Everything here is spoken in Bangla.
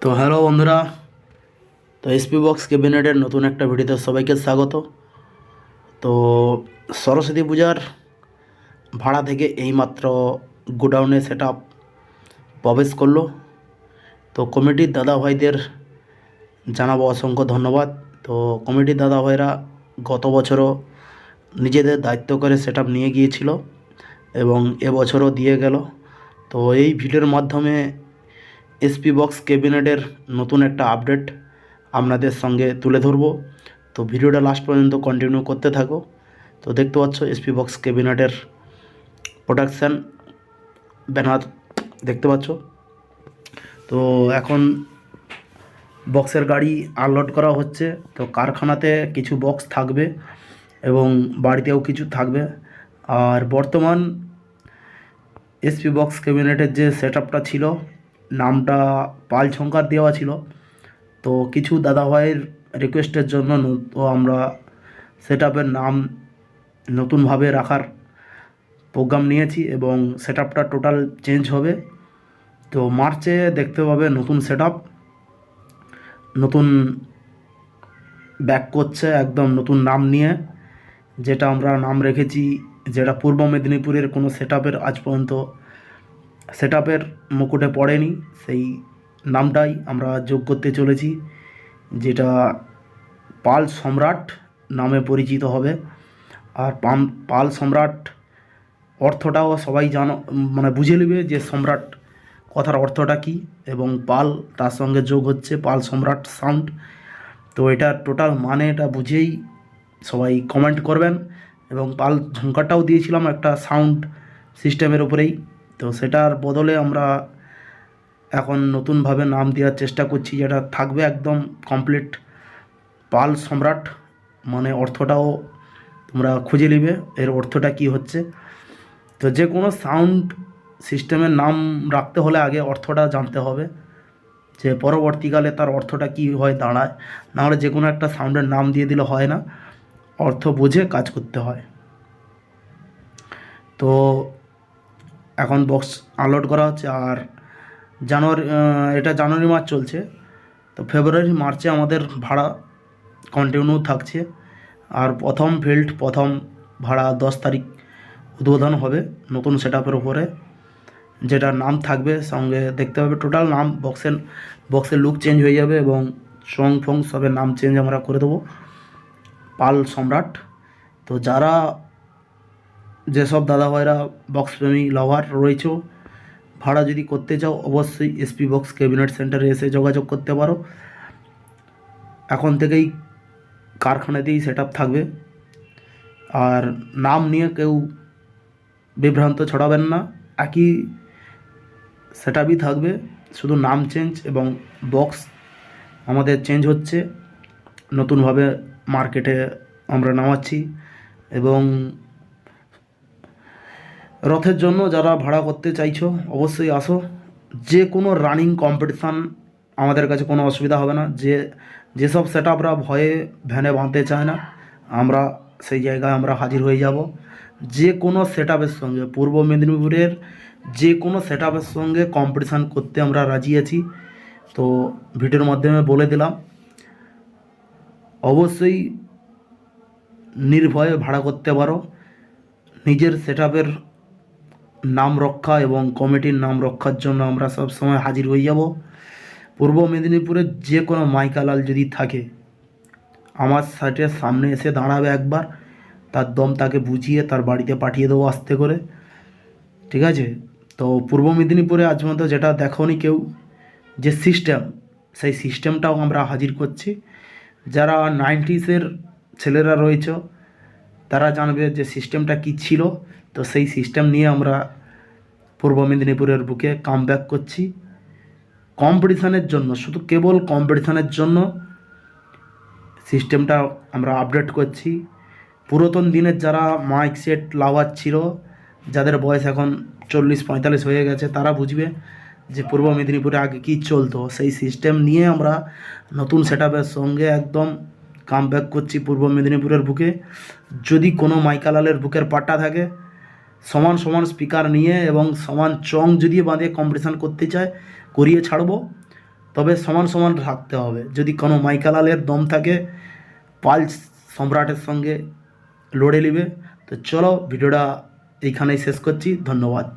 তো হ্যালো বন্ধুরা, তো এসপি বক্স ক্যাবিনেটের নতুন একটা ভিডিওতে সবাইকে স্বাগত। তো সরস্বতী পূজার ভাড়া থেকে এইমাত্র গোডাউনে সেট আপ প্রবেশ করলো। তো কমিটির দাদা ভাইদের জানাবো অসংখ্য ধন্যবাদ। তো কমিটির দাদা ভাইরা গত বছরও নিজেদের দায়িত্ব করে সেট আপ নিয়ে গিয়েছিল এবং এবছরও দিয়ে গেল। তো এই ভিডিওর মাধ্যমে এসপি বক্স ক্যাবিনেটের নতুন একটা আপডেট আপনাদের সঙ্গে তুলে ধরব। তো ভিডিওটা লাস্ট পর্যন্ত কন্টিনিউ করতে থাকো। তো দেখতে পাচ্ছ এসপি বক্স ক্যাবিনেটের প্রোডাকশান ব্যানার দেখতে পাচ্ছ। তো এখন বক্সের গাড়ি আনলোড করা হচ্ছে। তো কারখানাতে কিছু বক্স থাকবে এবং বাড়িতেও কিছু থাকবে। আর বর্তমান এসপি বক্স ক্যাবিনেটের যে সেট আপটা ছিল, নামটা পাল ঝঙ্কার দেওয়া ছিল। তো কিছু দাদাভাইয়ের রিকোয়েস্টের জন্য তো আমরা সেট আপের নাম নতুনভাবে রাখার প্রোগ্রাম নিয়েছি এবং সেট আপটা টোটাল চেঞ্জ হবে। তো মার্চে দেখতে পাবে নতুন সেট আপ, নতুন ব্যাক করছে একদম নতুন নাম নিয়ে, যেটা আমরা নাম রেখেছি, যেটা পূর্ব মেদিনীপুরের কোনো সেট আপের আজ পর্যন্ত সেট আপের মুকুটে পড়েনি, সেই নামটাই আমরা যোগ করতে চলেছি, যেটা পাল সম্রাট নামে পরিচিত হবে। আর পাল সম্রাট অর্থটাও সবাই মানে বুঝে নেবে যে সম্রাট কথার অর্থটা কী, এবং পাল তার সঙ্গে যোগ হচ্ছে পাল সম্রাট সাউন্ড। তো এটা টোটাল মানে এটা বুঝেই সবাই কমেন্ট করবেন। এবং পাল ঝঙ্কারটাও দিয়েছিলাম একটা সাউন্ড সিস্টেমের উপরেই। তো সেটার বদলে আমরা এখন নতুনভাবে নাম দেওয়ার চেষ্টা করছি, যেটা থাকবে একদম কমপ্লিট পাল সম্রাট। মানে অর্থটাও তোমরা খুঁজে নেবে এর অর্থটা কি হচ্ছে। তো যে কোনো সাউন্ড সিস্টেমের নাম রাখতে হলে আগে অর্থটা জানতে হবে, যে পরবর্তীকালে তার অর্থটা কী হয়ে দাঁড়ায়। নাহলে যে কোনো একটা সাউন্ডের নাম দিয়ে দিলে হয় না, অর্থ বুঝে কাজ করতে হয়। তো এখন বক্স আনলোড করা হচ্ছে। আর এটা জানুয়ারি মাস চলছে। তো ফেব্রুয়ারি মার্চে আমাদের ভাড়া কন্টিনিউ থাকছে। আর প্রথম ভাড়া 10 তারিখ উদ্বোধন হবে নতুন সেট আপের উপরে, যেটা নাম থাকবে সঙ্গে দেখতে হবে টোটাল নাম। বক্সের লুক চেঞ্জ হয়ে যাবে এবং সং ফং সবের নাম চেঞ্জ আমরা করে দেবো পাল সম্রাট। তো যারা যেসব দাদাভাইরা বক্স প্রেমী লাভার রয়েছে, ভাড়া যদি করতে চাও অবশ্যই এসপি বক্স ক্যাবিনেট সেন্টারে এসে যোগাযোগ করতে পারো। এখন থেকেই কারখানাতেই সেট আপ থাকবে। আর নাম নিয়ে কেউ বিভ্রান্ত ছড়াবেন না, একই সেট আপই থাকবে, শুধু নাম চেঞ্জ এবং বক্স আমাদের চেঞ্জ হচ্ছে, নতুনভাবে মার্কেটে আমরা নামাচ্ছি। এবং রথের জন্য যারা ভাড়া করতে চাইছো অবশ্যই আসো। যে কোনো রানিং কম্পিটিশান আমাদের কাছে কোনো অসুবিধা হবে না। যেসব সেট আপরা ভয়ে ভ্যানে বাঁধতে চায় না, আমরা সেই জায়গায় আমরা হাজির হয়ে যাব। যে কোনো সেট আপের সঙ্গে, পূর্ব মেদিনীপুরের যে কোনো সেট আপের সঙ্গে কম্পিটিশান করতে আমরা রাজি আছি। তো ভিডিওর মাধ্যমে বলে দিলাম, অবশ্যই নির্ভয়ে ভাড়া করতে পারো। নিজের সেট আপের নাম রক্ষা এবং কমিটির নাম রক্ষার জন্য আমরা সব সময় হাজির হয়ে যাব। পূর্ব মেদিনীপুরের যে কোনো মাইকালাল যদি থাকে, আমার সাইটের সামনে এসে দাঁড়াবে একবার, তার দম তাকে বুঝিয়ে তার বাড়িতে পাঠিয়ে দেবো আস্তে করে, ঠিক আছে। তো পূর্ব মেদিনীপুরে আজ পর্যন্ত যেটা দেখোনি কেউ, যে সিস্টেম, সেই সিস্টেমটাও আমরা হাজির করছি। যারা 90s ছেলেরা রয়েছে তারা জানবে যে সিস্টেমটা কী ছিল। তো সেই সিস্টেম নিয়ে আমরা পূর্ব মেদিনীপুরের বুকে কামব্যাক করছি কম্পিটিশানের জন্য, শুধু কেবল কম্পিটিশানের জন্য সিস্টেমটা আমরা আপডেট করছি। পুরাতন দিনের যারা মাইক সেট লাভার ছিল, যাদের বয়স এখন 40-45 হয়ে গেছে, তারা বুঝবে যে পূর্ব মেদিনীপুরে আগে কী চলতো। সেই সিস্টেম নিয়ে আমরা নতুন সেট আপের সঙ্গে একদম কামব্যাক করছি পূর্ব মেদিনীপুরের বুকে। যদি কোনো মাইকালালের বুকের পাট্টা থাকে, সমান সমান স্পিকার নিয়ে এবং সমান চং যদি বাঁধে কম্পিটিশান করতে চায়, করিয়ে ছাড়বো। তবে সমান সমান থাকতে হবে। যদি কোনো মাইকালালের দম থাকে পালস সম্রাটের সঙ্গে লড়ে নেবে। তো চলো ভিডিওটা এইখানেই শেষ করছি, ধন্যবাদ।